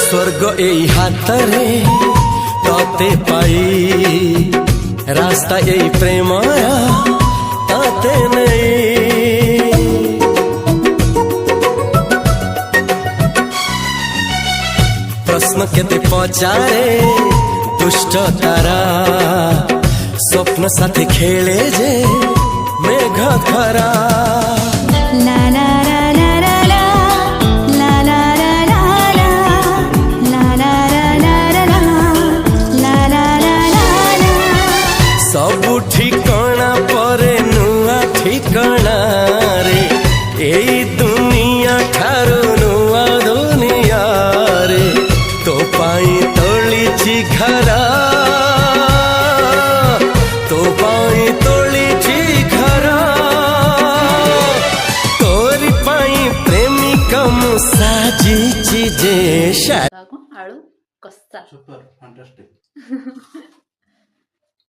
स्वर्ग एई हातरे तते पाई रास्ता एई प्रेमया ताते नहीं। प्रश्न केते पचारे दुष्ट तारा स्वप्न साथी खेले जे मेघ खरा। ला ला ला ला ला ला ला ला ला ला ला ला ला ला। सबु ठिकाना परे नुआ ठिकाना रे एई दुनिया ठारू नुआ दुनिया रे। तो पाई तोलिछि घरा तो पाई तोलिछि घरा तोरी पाई प्रेमिका मु साजिछि जे आळू कस्सा सुपर फॅन्टास्टिक